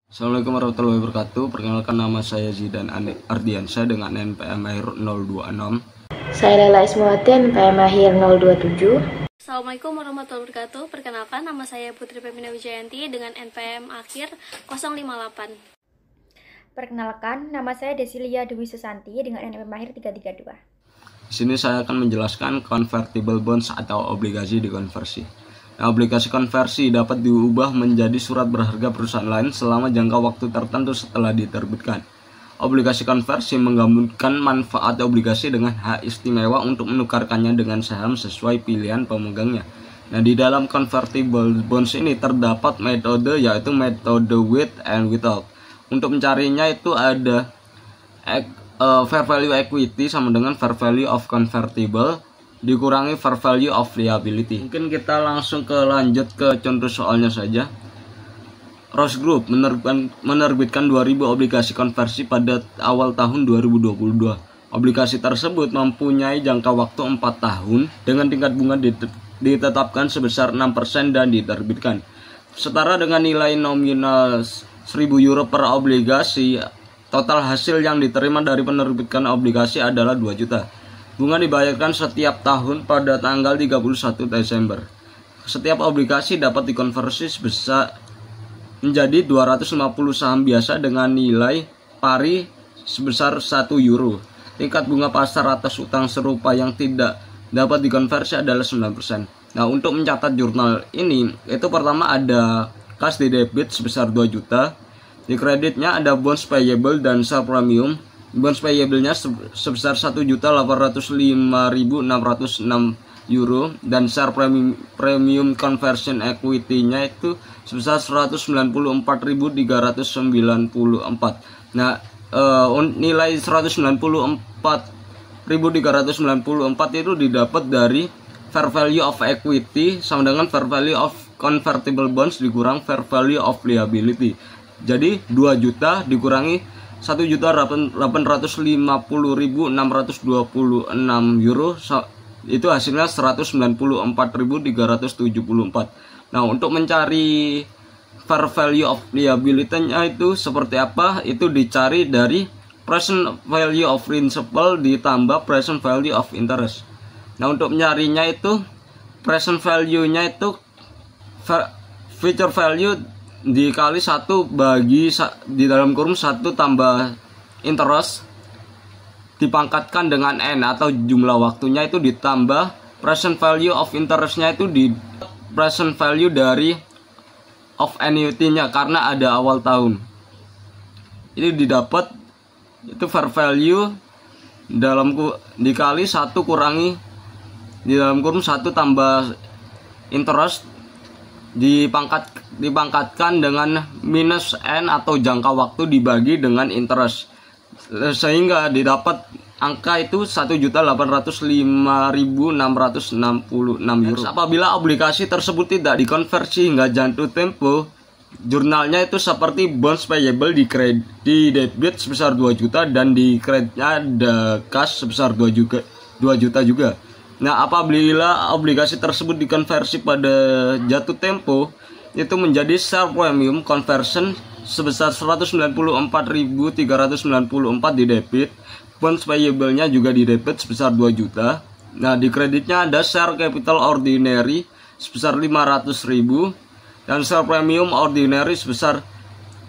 Assalamualaikum warahmatullahi wabarakatuh. Perkenalkan, nama saya Zidan Ardiansyah dengan NPM akhir 026. Saya Lela Ismawati, NPM akhir 027. Assalamualaikum warahmatullahi wabarakatuh. Perkenalkan, nama saya Putri Pemina Wijayanti dengan NPM akhir 058. Perkenalkan, nama saya Desilia Dewi Susanti dengan NPM akhir 332. Di sini saya akan menjelaskan convertible bonds atau obligasi dikonversi. Nah, obligasi konversi dapat diubah menjadi surat berharga perusahaan lain selama jangka waktu tertentu setelah diterbitkan. Obligasi konversi menggabungkan manfaat obligasi dengan hak istimewa untuk menukarkannya dengan saham sesuai pilihan pemegangnya. Nah, di dalam convertible bonds ini terdapat metode, yaitu metode with and without. Untuk mencarinya itu ada fair value equity sama dengan fair value of convertible dikurangi fair value of liability. Mungkin kita langsung lanjut ke contoh soalnya saja. Ross Group menerbitkan 2000 obligasi konversi pada awal tahun 2022. Obligasi tersebut mempunyai jangka waktu 4 tahun dengan tingkat bunga ditetapkan sebesar 6% dan diterbitkan. Setara dengan nilai nominal 1000 euro per obligasi, total hasil yang diterima dari penerbitan obligasi adalah 2 juta. Bunga dibayarkan setiap tahun pada tanggal 31 Desember. Setiap obligasi dapat dikonversi menjadi 250 saham biasa dengan nilai pari sebesar 1 euro. Tingkat bunga pasar atas utang serupa yang tidak dapat dikonversi adalah 9%. Nah, untuk mencatat jurnal ini, itu pertama ada cash di debit sebesar 2 juta. Di kreditnya ada bonds payable dan share premium. Bonds payable-nya sebesar 1.805.606 euro dan share premium conversion equity-nya itu sebesar 194.394. Nah, nilai 194.394 itu didapat dari fair value of equity sama dengan fair value of convertible bonds dikurang fair value of liability. Jadi 2 juta dikurangi 1.850.626 euro itu hasilnya 194.374. Nah, untuk mencari fair value of liability-nya itu seperti apa? Itu dicari dari present value of principal ditambah present value of interest. Nah, untuk mencarinya itu present value-nya itu future value dikali 1 bagi di dalam kurung 1 tambah interest dipangkatkan dengan N atau jumlah waktunya itu ditambah present value of interestnya itu di present value dari of annuity-nya karena ada awal tahun. Ini didapat itu fair value dikali 1 kurangi di dalam kurung 1 tambah interest dipangkatkan dengan minus N atau jangka waktu dibagi dengan interest, sehingga didapat angka itu 1.805.666 euro. Apabila obligasi tersebut tidak dikonversi hingga jatuh tempo, jurnalnya itu seperti bonds payable di debit sebesar 2 juta dan di kreditnya ada cash sebesar 2 juta juga. Nah, apabila obligasi tersebut dikonversi pada jatuh tempo, itu menjadi share premium conversion sebesar 194.394 di debit, bonds payable-nya juga di debit sebesar 2 juta. Nah, di kreditnya ada share capital ordinary sebesar 500.000 dan share premium ordinary sebesar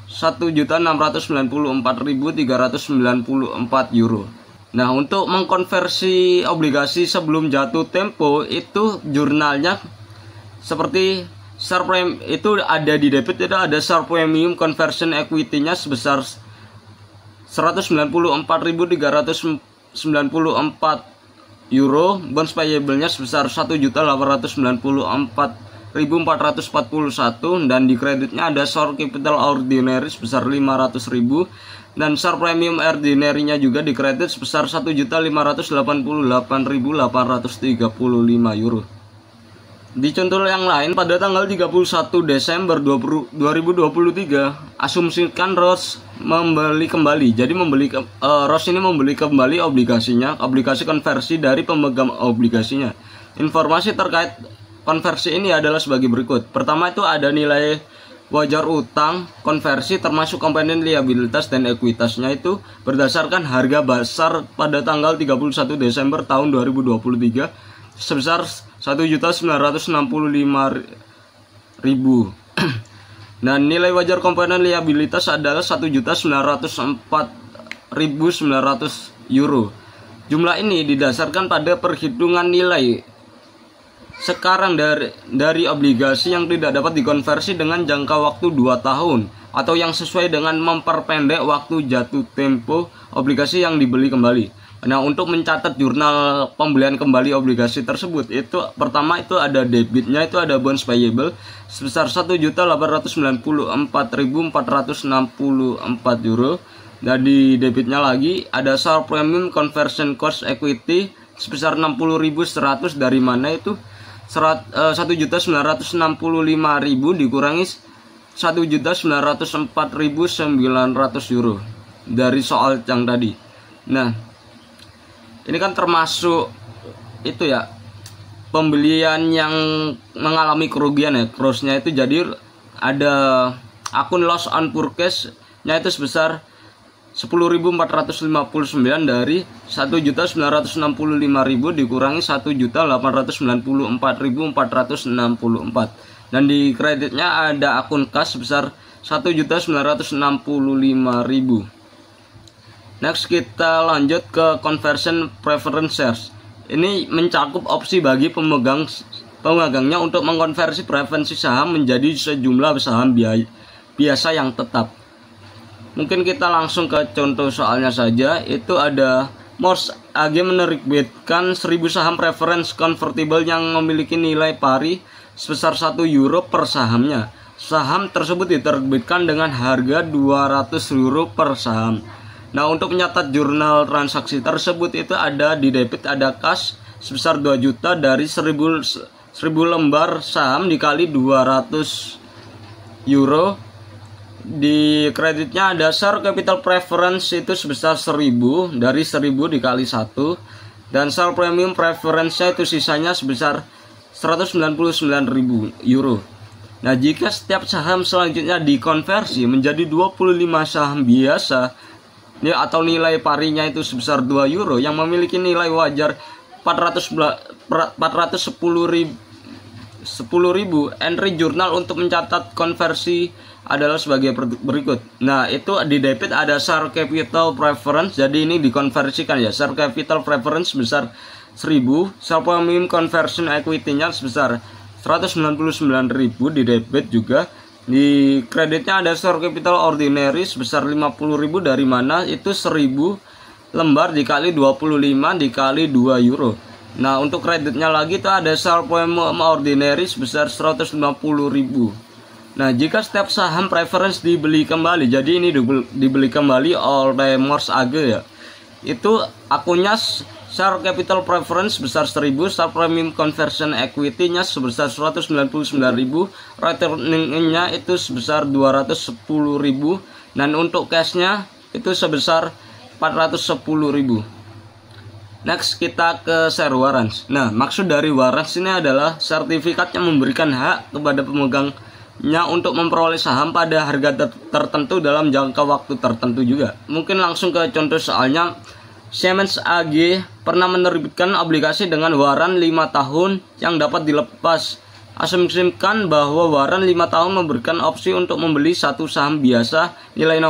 1.694.394 euro. Nah, untuk mengkonversi obligasi sebelum jatuh tempo itu jurnalnya seperti share premium itu ada di debit, itu ada share premium conversion equity-nya sebesar 194.394 euro, bonds payable-nya sebesar 1.894.441 dan di kreditnya ada share capital ordinary sebesar 500.000 dan share premium ordinary-nya juga di kredit sebesar 1.588.835 euro. Di contoh yang lain, pada tanggal 31 Desember 2023, asumsikan Ross membeli kembali. Jadi Ross ini membeli kembali obligasi konversi dari pemegang obligasinya. Informasi terkait konversi ini adalah sebagai berikut. Pertama itu ada nilai wajar utang konversi termasuk komponen liabilitas dan ekuitasnya itu berdasarkan harga pasar pada tanggal 31 Desember tahun 2023 sebesar 1.965.000. Nah, nilai wajar komponen liabilitas adalah 1.904.900 euro. Jumlah ini didasarkan pada perhitungan nilai sekarang dari obligasi yang tidak dapat dikonversi dengan jangka waktu 2 tahun atau yang sesuai dengan memperpendek waktu jatuh tempo obligasi yang dibeli kembali. Nah, untuk mencatat jurnal pembelian kembali obligasi tersebut, itu pertama itu ada debitnya, itu ada bonds payable sebesar 1.894.464 euro. Dan di debitnya lagi ada share premium conversion cost equity sebesar 60.100, dari mana itu 1.965.000 dikurangi 1.904.900 euro dari soal yang tadi. Nah, ini kan termasuk itu ya, pembelian yang mengalami kerugian ya, crossnya itu. Jadi ada akun loss on purchase nya itu sebesar 10.459 dari 1.965.000 dikurangi 1.894.464. Dan di kreditnya ada akun kas sebesar 1.965.000. Next kita lanjut ke conversion preference shares. Ini mencakup opsi bagi pemegangnya untuk mengkonversi preferensi saham menjadi sejumlah saham biasa yang tetap. Mungkin kita langsung ke contoh soalnya saja. Itu ada Morse AG menerbitkan 1.000 saham preference convertible yang memiliki nilai pari sebesar 1 euro per sahamnya. Saham tersebut diterbitkan dengan harga 200 euro per saham. Nah, untuk mencatat jurnal transaksi tersebut itu ada di debit ada kas sebesar 2 juta dari 1.000 lembar saham dikali 200 euro. Di kreditnya ada share capital preference itu sebesar 1.000 dari 1.000 dikali 1, dan share premium preference-nya itu sisanya sebesar 199.000 euro. Nah, jika setiap saham selanjutnya dikonversi menjadi 25 saham biasa ya, atau nilai parinya itu sebesar 2 euro yang memiliki nilai wajar 410.000, entry jurnal untuk mencatat konversi adalah sebagai berikut. Nah, itu di debit ada share capital preference, jadi ini dikonversikan ya, share capital preference sebesar 1.000, share premium conversion equity-nya sebesar 199.000 di debit juga. Di kreditnya ada share capital ordinary sebesar 50.000, dari mana itu 1.000 lembar dikali 25 dikali 2 euro. Nah, untuk kreditnya lagi itu ada share premium ordinary sebesar 150.000. Nah, jika setiap saham preference dibeli kembali, jadi ini dibeli kembali oleh Morse AG ya, itu akunnya share capital preference sebesar 1.000, share premium conversion equity-nya sebesar 199.000, returningnya itu sebesar 210.000, dan untuk cash-nya itu sebesar 410.000. Next kita ke share warrants. Nah, maksud dari warrants ini adalah sertifikat yang memberikan hak kepada pemegangnya untuk memperoleh saham pada harga tertentu dalam jangka waktu tertentu juga. Mungkin langsung ke contoh soalnya. Siemens AG pernah menerbitkan obligasi dengan waran 5 tahun yang dapat dilepas. Asumsikan bahwa waran 5 tahun memberikan opsi untuk membeli satu saham biasa, nilai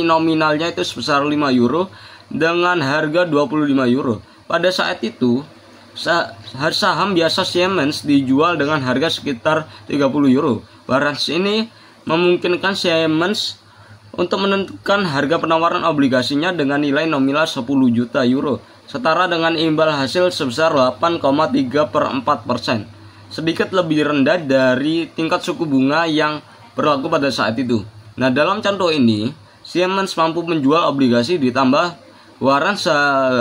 nominalnya itu sebesar 5 euro dengan harga 25 euro. Pada saat itu saham biasa Siemens dijual dengan harga sekitar 30 euro. Warrants ini memungkinkan Siemens untuk menentukan harga penawaran obligasinya dengan nilai nominal 10 juta euro, setara dengan imbal hasil sebesar 8,3/4%, sedikit lebih rendah dari tingkat suku bunga yang berlaku pada saat itu. Nah, dalam contoh ini, Siemens mampu menjual obligasi ditambah warrant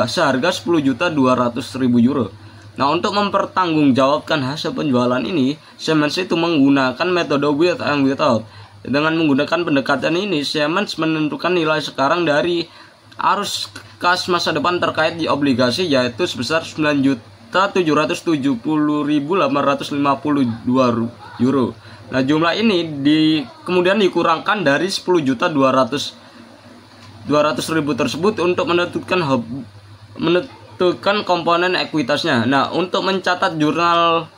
seharga 10.200.000 euro. Nah, untuk mempertanggungjawabkan hasil penjualan ini, Siemens itu menggunakan metode with and without. Dengan menggunakan pendekatan ini, Siemens menentukan nilai sekarang dari arus kas masa depan terkait di obligasi, yaitu sebesar 9.770.852 euro. Nah, jumlah ini kemudian dikurangkan dari 10.200.000 tersebut untuk menentukan komponen ekuitasnya. Nah, untuk mencatat jurnal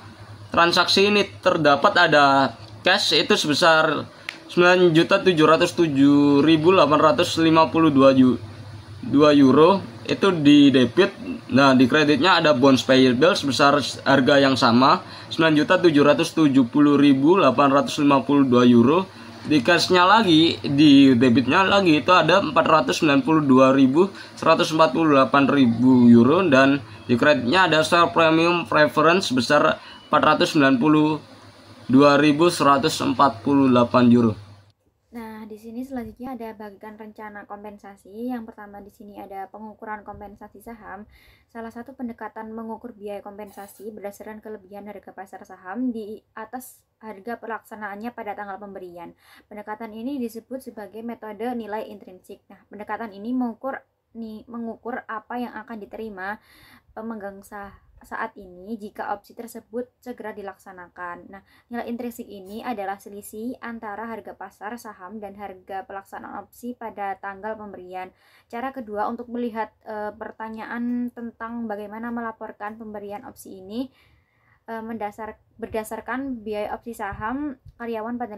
transaksi ini terdapat ada cash itu sebesar 9.707.852 euro itu di debit. Nah, di kreditnya ada bonds payable sebesar harga yang sama 9.770.852 euro. Di cashnya lagi, di debitnya lagi itu ada 492.148.000 euro, dan di kreditnya ada share premium preference sebesar 492.148 euro. Nah, di sini selanjutnya ada bagikan rencana kompensasi. Yang pertama di sini ada pengukuran kompensasi saham. Salah satu pendekatan mengukur biaya kompensasi berdasarkan kelebihan harga pasar saham di atas harga pelaksanaannya pada tanggal pemberian. Pendekatan ini disebut sebagai metode nilai intrinsik. Nah, pendekatan ini mengukur apa yang akan diterima pemegang saham saat ini jika opsi tersebut segera dilaksanakan. Nah, nilai intrinsik ini adalah selisih antara harga pasar saham dan harga pelaksanaan opsi pada tanggal pemberian. Cara kedua untuk melihat pertanyaan tentang bagaimana melaporkan pemberian opsi ini berdasarkan biaya opsi saham karyawan pada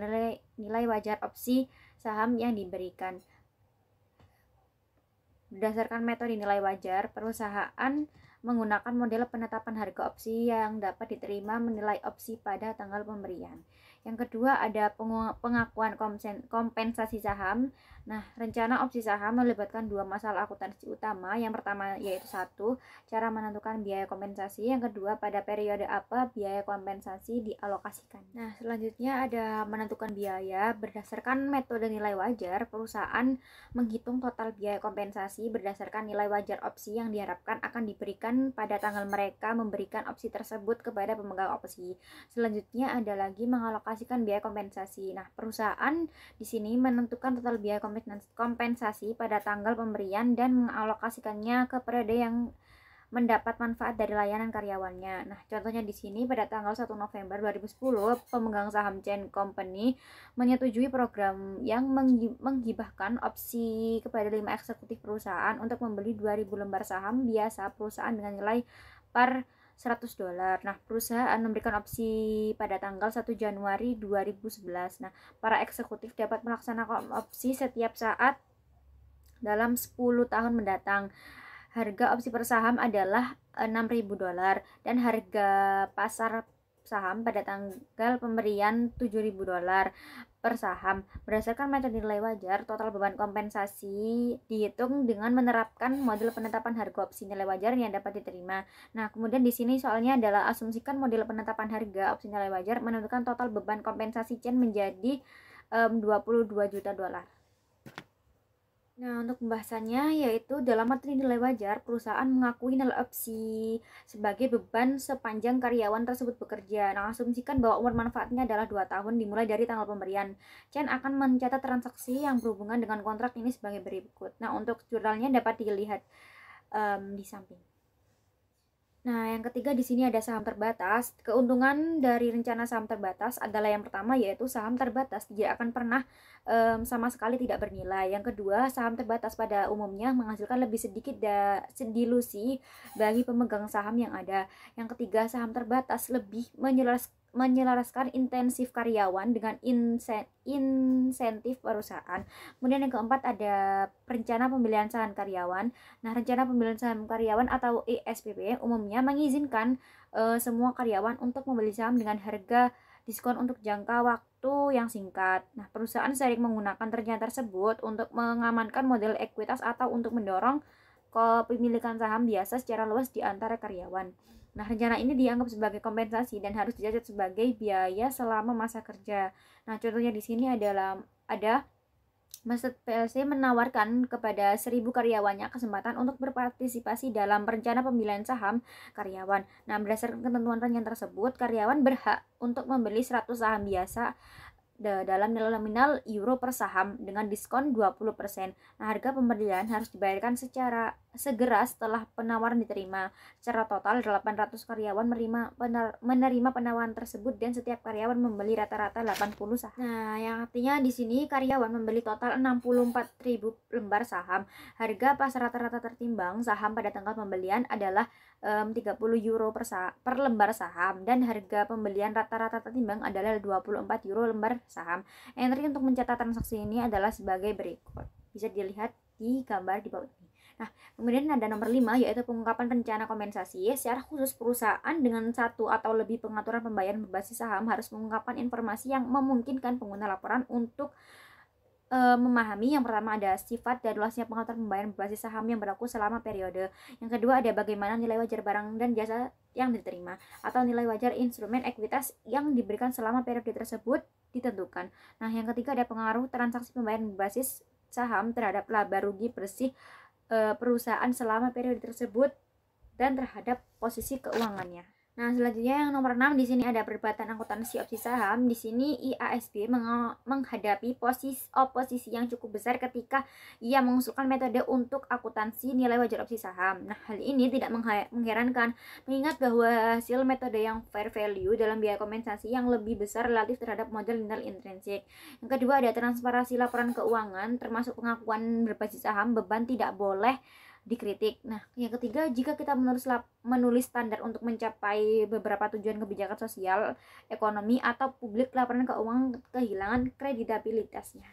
nilai wajar opsi saham yang diberikan. Berdasarkan metode nilai wajar, perusahaan menggunakan model penetapan harga opsi yang dapat diterima menilai opsi pada tanggal pemberian. Yang kedua ada pengakuan kompensasi saham. Nah, rencana opsi saham melibatkan dua masalah akuntansi utama. Yang pertama yaitu satu, cara menentukan biaya kompensasi. Yang kedua, pada periode apa biaya kompensasi dialokasikan. Nah, selanjutnya ada menentukan biaya. Berdasarkan metode nilai wajar, perusahaan menghitung total biaya kompensasi berdasarkan nilai wajar opsi yang diharapkan akan diberikan pada tanggal mereka memberikan opsi tersebut kepada pemegang opsi. Selanjutnya ada lagi mengalokasikan biaya kompensasi. Nah, perusahaan di sini menentukan total biaya kompensasi pada tanggal pemberian dan mengalokasikannya ke periode yang mendapat manfaat dari layanan karyawannya. Nah, contohnya di sini pada tanggal 1 November 2010, pemegang saham Chain Company menyetujui program yang menghibahkan opsi kepada 5 eksekutif perusahaan untuk membeli 2.000 lembar saham biasa perusahaan dengan nilai par $100. Nah, perusahaan memberikan opsi pada tanggal 1 Januari 2011. Nah, para eksekutif dapat melaksanakan opsi setiap saat dalam 10 tahun mendatang. Harga opsi per saham adalah $6.000 dan harga pasar saham pada tanggal pemberian $7.000 per saham. Berdasarkan metode nilai wajar, total beban kompensasi dihitung dengan menerapkan model penetapan harga opsi nilai wajar yang dapat diterima. Nah, kemudian di sini soalnya adalah asumsikan model penetapan harga opsi nilai wajar menentukan total beban kompensasi Chain menjadi $22 juta. Nah, untuk pembahasannya yaitu dalam materi nilai wajar, perusahaan mengakui nilai opsi sebagai beban sepanjang karyawan tersebut bekerja. Nah, asumsikan bahwa umur manfaatnya adalah 2 tahun dimulai dari tanggal pemberian. Chain akan mencatat transaksi yang berhubungan dengan kontrak ini sebagai berikut. Nah, untuk jurnalnya dapat dilihat di samping. Nah, yang ketiga di sini ada saham terbatas. Keuntungan dari rencana saham terbatas adalah yang pertama yaitu saham terbatas tidak akan pernah sama sekali tidak bernilai. Yang kedua, saham terbatas pada umumnya menghasilkan lebih sedikit dilusi bagi pemegang saham yang ada. Yang ketiga, saham terbatas lebih menyelaraskan intensif karyawan dengan insentif perusahaan. Kemudian yang keempat ada rencana pembelian saham karyawan. Nah, rencana pembelian saham karyawan atau ESPP umumnya mengizinkan semua karyawan untuk membeli saham dengan harga diskon untuk jangka waktu yang singkat. Nah, perusahaan sering menggunakan rencana tersebut untuk mengamankan model ekuitas atau untuk mendorong kepemilikan saham biasa secara luas di antara karyawan. Nah, rencana ini dianggap sebagai kompensasi dan harus dicatat sebagai biaya selama masa kerja. Nah, contohnya di sini adalah ada Master PLC menawarkan kepada 1.000 karyawannya kesempatan untuk berpartisipasi dalam rencana pembelian saham karyawan. Nah, berdasarkan ketentuan rencana tersebut, karyawan berhak untuk membeli 100 saham biasa dalam nilai nominal euro per saham dengan diskon 20%. Nah, harga pembelian harus dibayarkan segera setelah penawaran diterima. Secara total 800 karyawan menerima penawaran tersebut dan setiap karyawan membeli rata-rata 80 saham. Nah, yang artinya di sini karyawan membeli total 64.000 lembar saham. Harga pas rata-rata tertimbang saham pada tanggal pembelian adalah 30 euro per lembar saham, dan harga pembelian rata-rata tertimbang adalah 24 euro lembar saham. Entry untuk mencatat transaksi ini adalah sebagai berikut. Bisa dilihat di gambar di bawah ini. Nah, kemudian ada nomor 5, yaitu pengungkapan rencana kompensasi. Secara khusus, perusahaan dengan satu atau lebih pengaturan pembayaran berbasis saham harus mengungkapkan informasi yang memungkinkan pengguna laporan untuk memahami. Yang pertama ada sifat dan luasnya pengaturan pembayaran berbasis saham yang berlaku selama periode. Yang kedua ada bagaimana nilai wajar barang dan jasa yang diterima, atau nilai wajar instrumen ekuitas yang diberikan selama periode tersebut ditentukan. Nah, yang ketiga ada pengaruh transaksi pembayaran berbasis saham terhadap laba rugi bersih perusahaan selama periode tersebut dan terhadap posisi keuangannya. Nah, selanjutnya yang nomor 6 di sini ada perdebatan akuntansi opsi saham. Di sini IASB menghadapi oposisi yang cukup besar ketika ia mengusulkan metode untuk akuntansi nilai wajar opsi saham. Nah, hal ini tidak mengherankan mengingat bahwa hasil metode yang fair value dalam biaya kompensasi yang lebih besar relatif terhadap model nilai intrinsik. Yang kedua ada transparansi laporan keuangan termasuk pengakuan berbasis saham, beban tidak boleh dikritik. Nah, yang ketiga, jika kita menulis standar untuk mencapai beberapa tujuan kebijakan sosial, ekonomi, atau publik, laporan keuangan kehilangan kreditabilitasnya.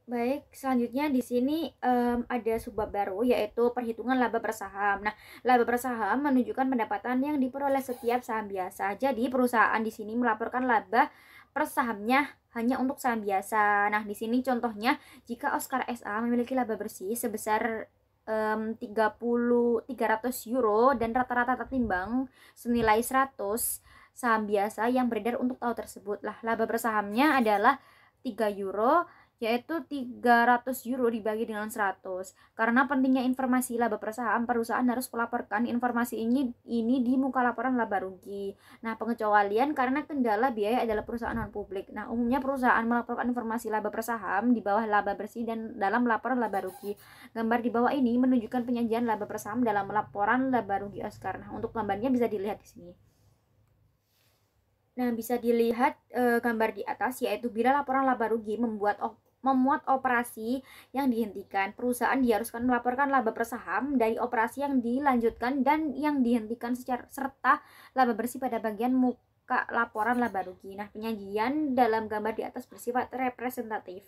Baik, selanjutnya di sini ada subbab baru, yaitu perhitungan laba per saham. Nah, laba per saham menunjukkan pendapatan yang diperoleh setiap saham biasa. Jadi, perusahaan di sini melaporkan laba per sahamnya hanya untuk saham biasa. Nah, di sini contohnya, jika Oscar SA memiliki laba bersih sebesar 300 euro dan rata-rata tertimbang senilai 100 saham biasa yang beredar untuk tahun tersebut. Lah, laba per sahamnya adalah 3 euro, yaitu 300 euro dibagi dengan 100. Karena pentingnya informasi laba per saham, perusahaan harus melaporkan informasi ini di muka laporan laba rugi. Nah, pengecualian karena kendala biaya adalah perusahaan non publik. Nah, umumnya perusahaan melaporkan informasi laba per saham di bawah laba bersih dan dalam laporan laba rugi. Gambar di bawah ini menunjukkan penyajian laba per saham dalam laporan laba rugi Oscar. Nah, untuk gambarnya bisa dilihat di sini. Nah, bisa dilihat gambar di atas, yaitu bila laporan laba rugi memuat operasi yang dihentikan, perusahaan diharuskan melaporkan laba per saham dari operasi yang dilanjutkan dan yang dihentikan serta laba bersih pada bagian muka laporan laba rugi. Nah, penyajian dalam gambar di atas bersifat representatif.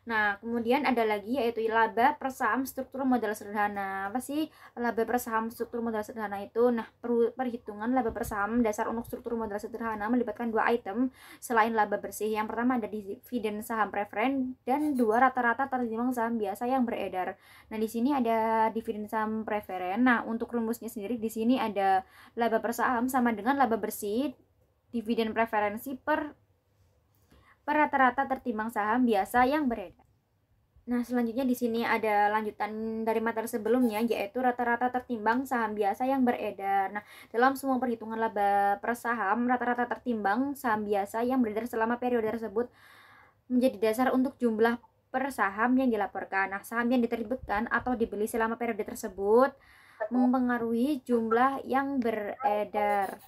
Nah, kemudian ada lagi yaitu laba per saham struktur modal sederhana. Apa sih laba per saham struktur modal sederhana itu? Nah, perhitungan laba per saham dasar untuk struktur modal sederhana melibatkan dua item selain laba bersih. Yang pertama ada dividen saham preferen dan dua rata-rata tertimbang saham biasa yang beredar. Nah, di sini ada dividen saham preferen. Nah, untuk rumusnya sendiri di sini ada laba per saham sama dengan laba bersih dividen preferensi per rata-rata tertimbang saham biasa yang beredar. Nah, selanjutnya di sini ada lanjutan dari materi sebelumnya, yaitu rata-rata tertimbang saham biasa yang beredar. Nah, dalam semua perhitungan laba per saham, rata-rata tertimbang saham biasa yang beredar selama periode tersebut menjadi dasar untuk jumlah per saham yang dilaporkan. Nah, saham yang diterbitkan atau dibeli selama periode tersebut mempengaruhi jumlah yang beredar.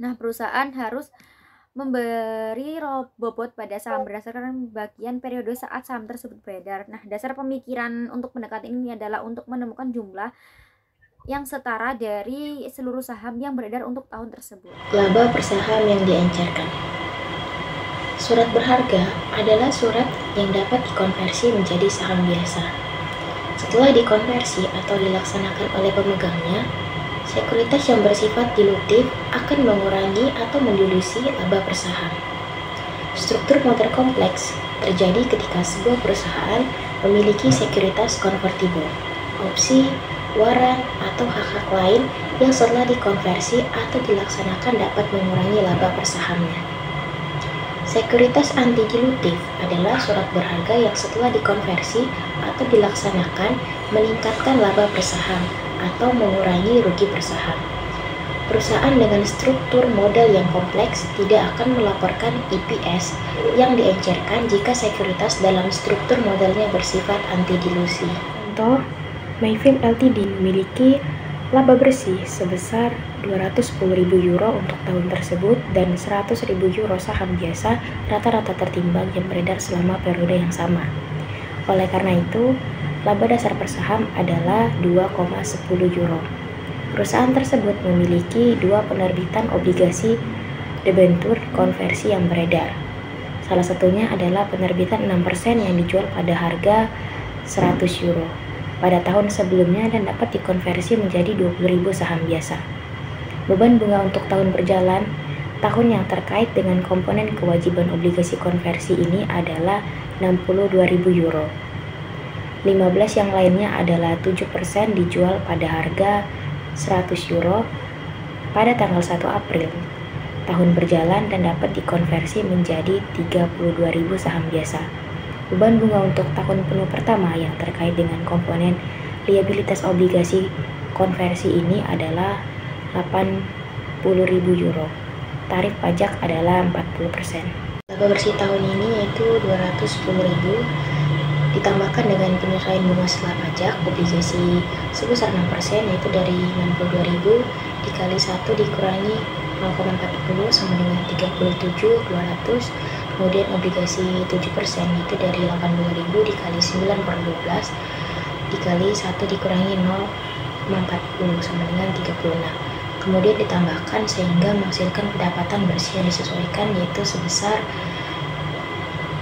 Nah, perusahaan harus memberi bobot pada saham berdasarkan bagian periode saat saham tersebut beredar. Nah, dasar pemikiran untuk pendekatan ini adalah untuk menemukan jumlah yang setara dari seluruh saham yang beredar untuk tahun tersebut. Laba per saham yang diencerkan. Surat berharga adalah surat yang dapat dikonversi menjadi saham biasa. Setelah dikonversi atau dilaksanakan oleh pemegangnya, sekuritas yang bersifat dilutif akan mengurangi atau mendilusi laba per saham. Struktur modal kompleks terjadi ketika sebuah perusahaan memiliki sekuritas konvertible, opsi, waran, atau hak-hak lain yang setelah dikonversi atau dilaksanakan dapat mengurangi laba per sahamnya. Sekuritas anti-dilutif adalah surat berharga yang setelah dikonversi atau dilaksanakan meningkatkan laba per saham atau mengurangi rugi per saham. Perusahaan dengan struktur modal yang kompleks tidak akan melaporkan EPS yang diencerkan jika sekuritas dalam struktur modalnya bersifat anti-dilusi. Contoh, Mayfilm Ltd memiliki laba bersih sebesar 210.000 euro untuk tahun tersebut dan 100.000 euro saham biasa rata-rata tertimbang yang beredar selama periode yang sama. Oleh karena itu, laba dasar per saham adalah 2,10 euro. Perusahaan tersebut memiliki 2 penerbitan obligasi debentur konversi yang beredar. Salah satunya adalah penerbitan 6% yang dijual pada harga 100 euro pada tahun sebelumnya dan dapat dikonversi menjadi 20.000 saham biasa. Beban bunga untuk tahun berjalan tahun yang terkait dengan komponen kewajiban obligasi konversi ini adalah 62.000 euro. 15 yang lainnya adalah 7% dijual pada harga 100 euro pada tanggal 1 April tahun berjalan dan dapat dikonversi menjadi 32.000 saham biasa. Beban bunga untuk tahun penuh pertama yang terkait dengan komponen liabilitas obligasi konversi ini adalah 80.000 euro. Tarif pajak adalah 40%. Laba bersih tahun ini yaitu 210.000 ditambahkan dengan penyesuaian bunga setelah pajak obligasi sebesar 6% yaitu dari 62.000 dikali 1 dikurangi 0,40 sama dengan 37.200. Kemudian obligasi 7% itu dari 82.000 dikali 9/12 dikali 1 dikurangi 0,40 sama dengan 36. Kemudian ditambahkan sehingga menghasilkan pendapatan bersih yang disesuaikan yaitu sebesar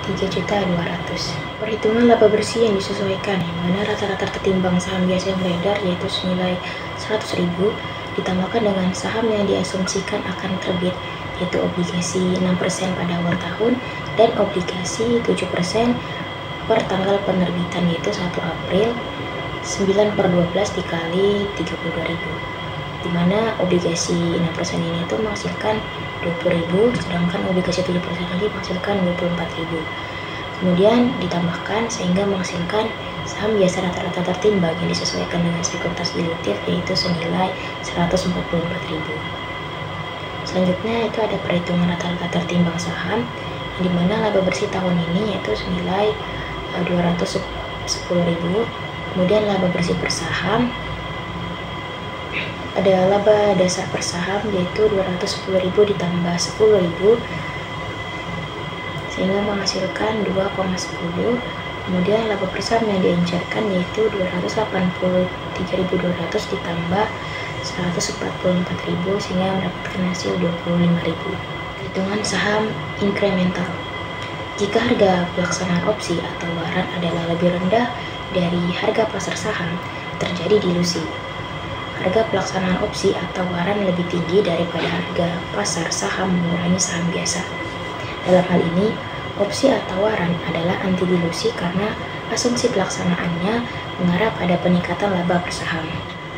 3.200.000. Perhitungan laba bersih yang disesuaikan yang mana rata-rata tertimbang saham biasa yang beredar yaitu senilai 100.000 ditambahkan dengan saham yang diasumsikan akan terbit yaitu obligasi 6% pada awal tahun dan obligasi 7% per tanggal penerbitan yaitu 1 April 9/12 dikali 32.000, dimana obligasi 6% ini itu menghasilkan 20.000 sedangkan obligasi 7% lagi menghasilkan 24.000. Kemudian ditambahkan sehingga menghasilkan saham biasa rata-rata tertimbang yang disesuaikan dengan sekuritas dilutif yaitu senilai 144.000. Selanjutnya itu ada perhitungan rata-rata tertimbang saham yang dimana laba bersih tahun ini yaitu senilai 210.000. Kemudian laba bersih per saham ada laba dasar per saham yaitu 210.000 ditambah 10.000 sehingga menghasilkan 2,10. Kemudian laba per saham yang diencerkan yaitu 283.200 ditambah 144.000 sehingga mendapatkan hasil 25.000. Hitungan saham incremental. Jika harga pelaksanaan opsi atau waran adalah lebih rendah dari harga pasar saham, terjadi dilusi. Harga pelaksanaan opsi atau waran lebih tinggi daripada harga pasar saham mengurangi saham biasa. Dalam hal ini, opsi atau waran adalah anti dilusi karena asumsi pelaksanaannya mengarah pada peningkatan laba per saham.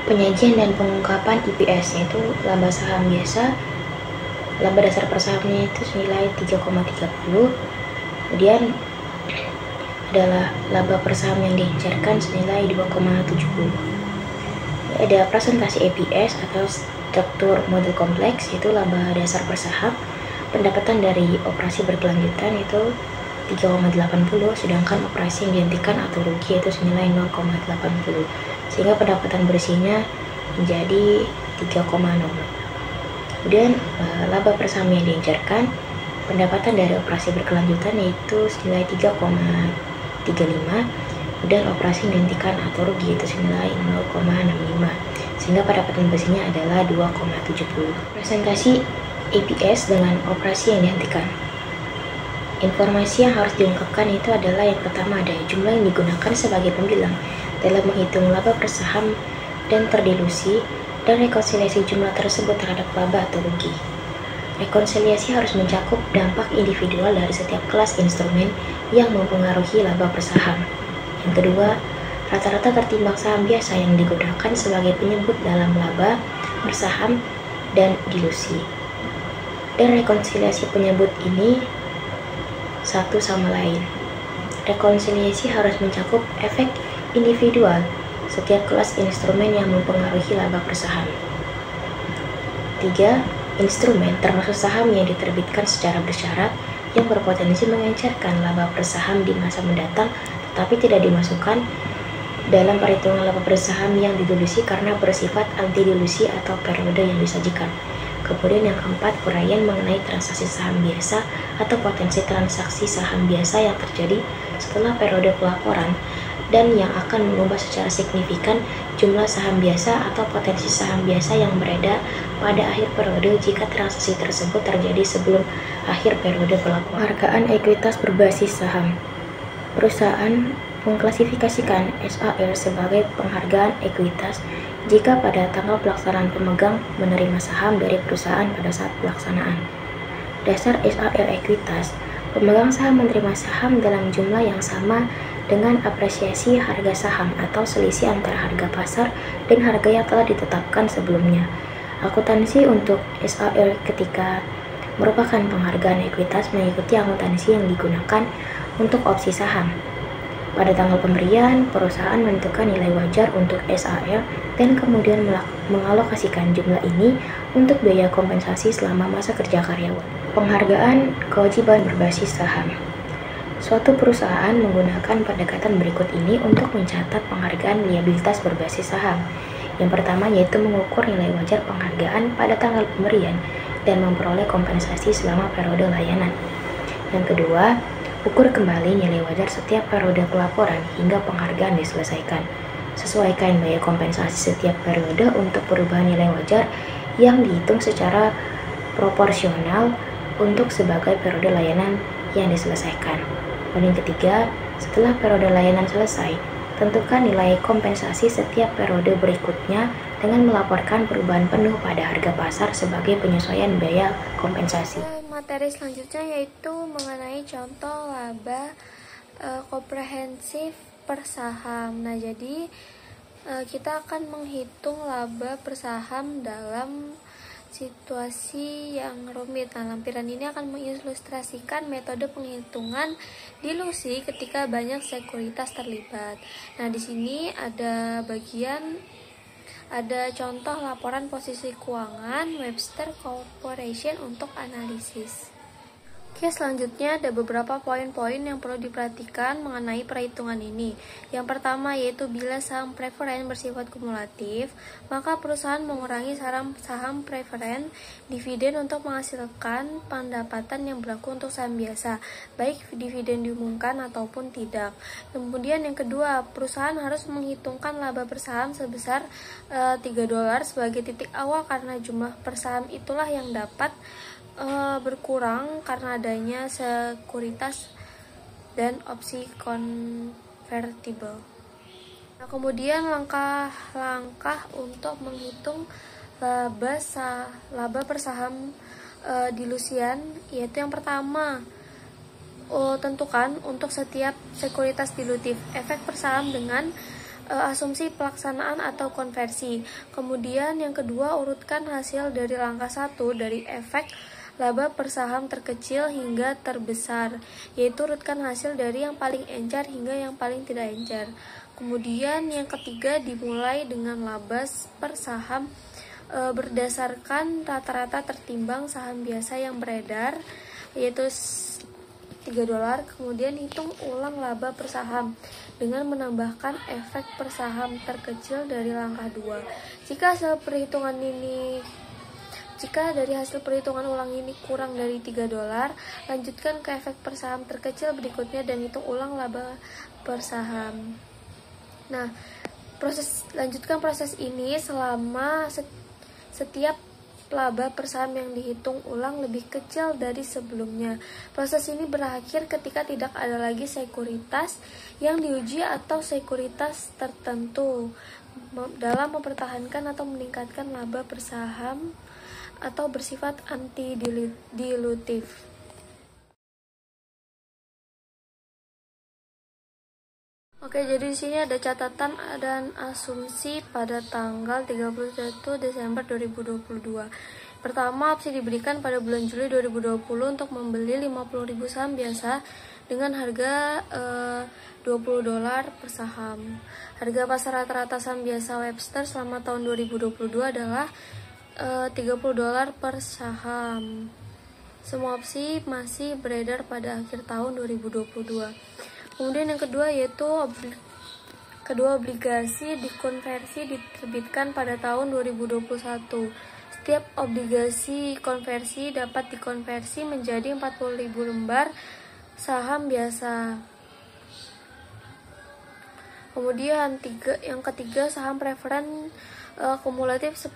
Penyajian dan pengungkapan EPS yaitu laba saham biasa, laba dasar per sahamnya itu senilai 3,30. Kemudian adalah laba per saham yang diencerkan senilai 2,70. Ada presentasi EPS atau struktur model kompleks yaitu laba dasar per saham. Pendapatan dari operasi berkelanjutan itu 3,80 sedangkan operasi yang dihentikan atau rugi itu senilai 0,80 sehingga pendapatan bersihnya menjadi 3,0. Kemudian laba per saham yang diencerkan pendapatan dari operasi berkelanjutan yaitu senilai 3,35 kemudian operasi yang dihentikan atau rugi itu senilai 0,65 sehingga pendapatan bersihnya adalah 2,70. Presentasi EPS dengan operasi yang dihentikan. Informasi yang harus diungkapkan itu adalah yang pertama ada jumlah yang digunakan sebagai pembilang dalam menghitung laba per saham dan terdilusi dan rekonsiliasi jumlah tersebut terhadap laba atau rugi. Rekonsiliasi harus mencakup dampak individual dari setiap kelas instrumen yang mempengaruhi laba per saham. Yang kedua, rata-rata tertimbang saham biasa yang digunakan sebagai penyebut dalam laba per saham dan dilusi. Dan rekonsiliasi penyebut ini satu sama lain. Rekonsiliasi harus mencakup efek individual setiap kelas instrumen yang mempengaruhi laba per saham. 3. Instrumen termasuk saham yang diterbitkan secara bersyarat yang berpotensi mengencerkan laba per saham di masa mendatang tetapi tidak dimasukkan dalam perhitungan laba bersaham yang dilusi karena bersifat anti dilusi atau periode yang disajikan. Kemudian yang keempat, uraian mengenai transaksi saham biasa atau potensi transaksi saham biasa yang terjadi setelah periode pelaporan dan yang akan mengubah secara signifikan jumlah saham biasa atau potensi saham biasa yang beredar pada akhir periode jika transaksi tersebut terjadi sebelum akhir periode pelaporan. Penghargaan ekuitas berbasis saham. Perusahaan mengklasifikasikan SAR sebagai penghargaan ekuitas jika pada tanggal pelaksanaan pemegang menerima saham dari perusahaan pada saat pelaksanaan. Dasar SAR ekuitas, pemegang saham menerima saham dalam jumlah yang sama dengan apresiasi harga saham atau selisih antara harga pasar dan harga yang telah ditetapkan sebelumnya. Akuntansi untuk SAR ketika merupakan penghargaan ekuitas mengikuti akuntansi yang digunakan untuk opsi saham. Pada tanggal pemberian, perusahaan menentukan nilai wajar untuk SAR dan kemudian mengalokasikan jumlah ini untuk biaya kompensasi selama masa kerja karyawan. Penghargaan kewajiban berbasis saham. Suatu perusahaan menggunakan pendekatan berikut ini untuk mencatat penghargaan liabilitas berbasis saham. Yang pertama yaitu mengukur nilai wajar penghargaan pada tanggal pemberian dan memperoleh kompensasi selama periode layanan. Yang kedua, ukur kembali nilai wajar setiap periode pelaporan hingga penghargaan diselesaikan. Sesuaikan biaya kompensasi setiap periode untuk perubahan nilai wajar yang dihitung secara proporsional untuk sebagai periode layanan yang diselesaikan. Kemudian ketiga, setelah periode layanan selesai, tentukan nilai kompensasi setiap periode berikutnya dengan melaporkan perubahan penuh pada harga pasar sebagai penyesuaian biaya kompensasi. Materi selanjutnya yaitu mengenai contoh laba komprehensif per saham. Nah, jadi kita akan menghitung laba per saham dalam situasi yang rumit. Nah, lampiran ini akan mengilustrasikan metode penghitungan dilusi ketika banyak sekuritas terlibat. Nah, di sini ada contoh laporan posisi keuangan Webster Corporation untuk analisis. Oke, selanjutnya ada beberapa poin-poin yang perlu diperhatikan mengenai perhitungan ini. Yang pertama yaitu bila saham preferen bersifat kumulatif, maka perusahaan mengurangi saham preferen dividen untuk menghasilkan pendapatan yang berlaku untuk saham biasa, baik dividen diumumkan ataupun tidak. Kemudian yang kedua, perusahaan harus menghitungkan laba per saham sebesar $3 sebagai titik awal karena jumlah per saham itulah yang dapat berkurang karena adanya sekuritas dan opsi konvertible. Nah, kemudian langkah-langkah untuk menghitung laba per saham dilusian yaitu yang pertama, tentukan untuk setiap sekuritas dilutif efek per saham dengan asumsi pelaksanaan atau konversi. Kemudian yang kedua, urutkan hasil dari langkah 1 dari efek laba per saham terkecil hingga terbesar, yaitu urutkan hasil dari yang paling encer hingga yang paling tidak encer. Kemudian yang ketiga, dimulai dengan laba per saham berdasarkan rata-rata tertimbang saham biasa yang beredar, yaitu $3. Kemudian hitung ulang laba per saham dengan menambahkan efek per saham terkecil dari langkah 2. Jika dari hasil perhitungan ulang ini kurang dari $3, lanjutkan ke efek per saham terkecil berikutnya dan hitung ulang laba per saham. Nah, lanjutkan proses ini selama setiap laba per saham yang dihitung ulang lebih kecil dari sebelumnya. Proses ini berakhir ketika tidak ada lagi sekuritas yang diuji atau sekuritas tertentu dalam mempertahankan atau meningkatkan laba per saham atau bersifat anti-dilutif. Oke, jadi di sini ada catatan dan asumsi pada tanggal 31 Desember 2022. Pertama, opsi diberikan pada bulan Juli 2020 untuk membeli 50.000 saham biasa dengan harga $20 per saham. Harga pasar rata-rata saham biasa Webster selama tahun 2022 adalah $30 per saham. Semua opsi masih beredar pada akhir tahun 2022. Kemudian yang kedua yaitu Kedua, obligasi dikonversi diterbitkan pada tahun 2021. Setiap obligasi konversi dapat dikonversi menjadi 40.000 lembar saham biasa. Kemudian yang ketiga, saham preferen kumulatif 10%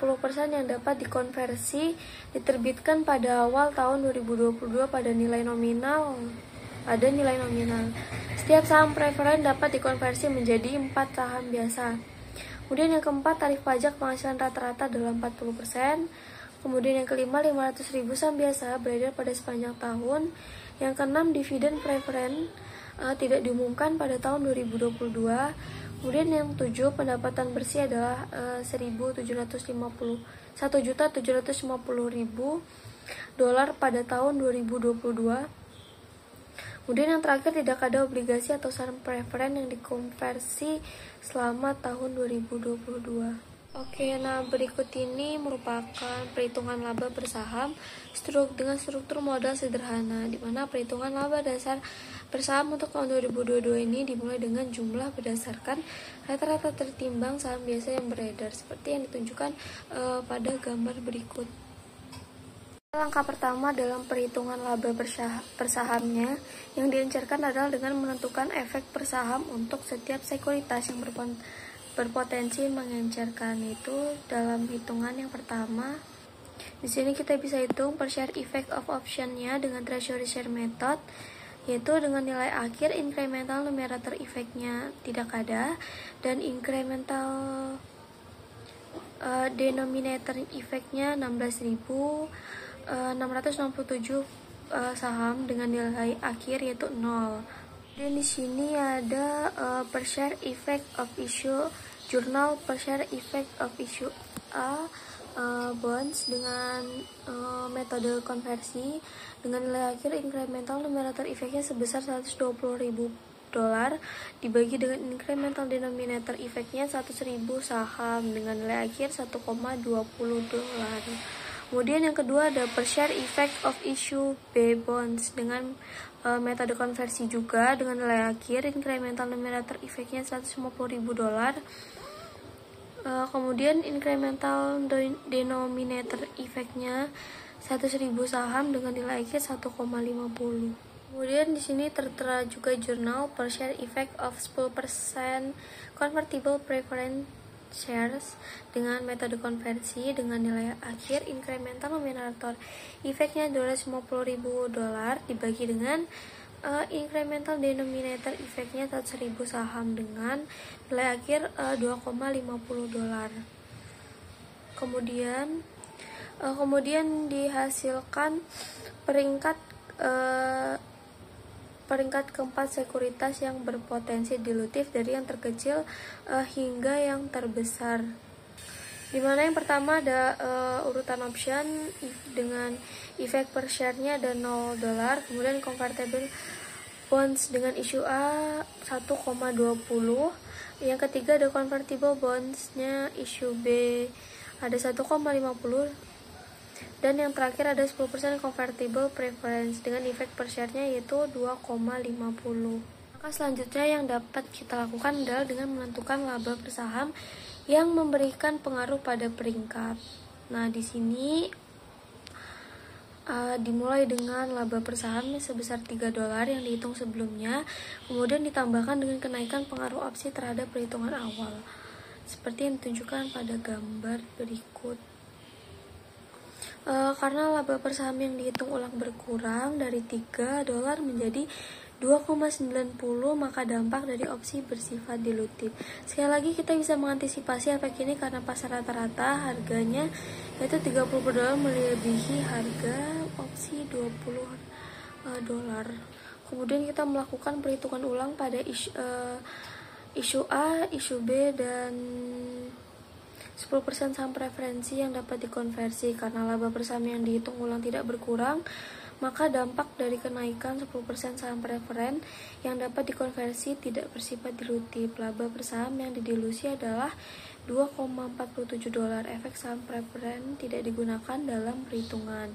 yang dapat dikonversi diterbitkan pada awal tahun 2022 pada nilai nominal. Setiap saham preferen dapat dikonversi menjadi 4 saham biasa. Kemudian yang keempat, tarif pajak penghasilan rata-rata adalah 40%. Kemudian yang kelima, 500.000 saham biasa beredar pada sepanjang tahun. Yang keenam, dividen preferen tidak diumumkan pada tahun 2022. Kemudian yang tujuh, pendapatan bersih adalah 1.750.000 dolar pada tahun 2022. Kemudian yang terakhir, tidak ada obligasi atau saham preferen yang dikonversi selama tahun 2022. Oke, nah berikut ini merupakan perhitungan laba bersaham dengan struktur modal sederhana, di mana perhitungan laba dasar bersaham untuk tahun 2022 ini dimulai dengan jumlah berdasarkan rata-rata tertimbang saham biasa yang beredar, seperti yang ditunjukkan pada gambar berikut. Langkah pertama dalam perhitungan laba persahamnya yang diencerkan adalah dengan menentukan efek per saham untuk setiap sekuritas yang berpotensi mengencerkan. Itu dalam hitungan yang pertama. Di sini kita bisa hitung per share effect of option-nya dengan treasury share method, yaitu dengan nilai akhir incremental numerator effect-nya tidak ada dan incremental denominator effect-nya 16.667 saham dengan nilai akhir yaitu 0. Dan di sini ada per share effect of issue jurnal, per share effect of issue bonds dengan metode konversi dengan nilai akhir incremental numerator effect-nya sebesar 120.000 dolar dibagi dengan incremental denominator effect-nya 100.000 saham dengan nilai akhir 1,20 dolar. Kemudian yang kedua ada per share effect of issue B bonds dengan metode konversi juga dengan nilai akhir incremental numerator effect-nya 150.000 dolar. Kemudian incremental denominator effect-nya 100.000 saham dengan nilai akhir 1,50. Kemudian di sini tertera juga jurnal per share effect of 10% convertible preference shares dengan metode konversi dengan nilai akhir incremental numerator efeknya 250.000 dolar dibagi dengan incremental denominator efeknya 100.000 saham dengan nilai akhir 2,50 dolar. Kemudian dihasilkan peringkat keempat sekuritas yang berpotensi dilutif dari yang terkecil hingga yang terbesar. Dimana yang pertama ada urutan option dengan efek per share-nya ada 0 dolar, kemudian convertible bonds dengan issue A 1,20, yang ketiga ada convertible bonds-nya issue B ada 1,50, dan yang terakhir ada 10% convertible preference dengan efek per share-nya yaitu 2,50. Maka selanjutnya yang dapat kita lakukan adalah dengan menentukan laba per saham yang memberikan pengaruh pada peringkat. Nah, di sini dimulai dengan laba per saham sebesar 3 dolar yang dihitung sebelumnya, kemudian ditambahkan dengan kenaikan pengaruh opsi terhadap perhitungan awal, seperti yang ditunjukkan pada gambar berikut. Karena laba per saham yang dihitung ulang berkurang dari 3 dolar menjadi 2,90, maka dampak dari opsi bersifat dilutif. Sekali lagi kita bisa mengantisipasi efek ini karena pasar rata-rata harganya yaitu 30 per dolar melebihi harga opsi 20 dolar. Kemudian kita melakukan perhitungan ulang pada isu A, isu B, dan 10% saham preferensi yang dapat dikonversi. Karena laba per saham yang dihitung ulang tidak berkurang, maka dampak dari kenaikan 10% saham preferen yang dapat dikonversi tidak bersifat dilutif. Laba per saham yang didilusi adalah 2,47 dolar. Efek saham preferen tidak digunakan dalam perhitungan.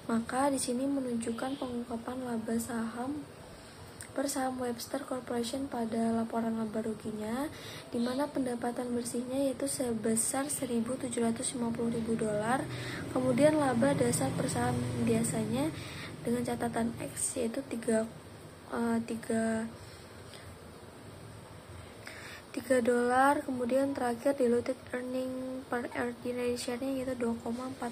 Maka di sini menunjukkan pengungkapan laba saham per saham Webster Corporation pada laporan laba ruginya, di mana pendapatan bersihnya yaitu sebesar $1.750.000. Kemudian laba dasar per saham biasanya dengan catatan X yaitu 3 $3, kemudian terakhir diluted earning per ordinary share-nya yaitu $2,47.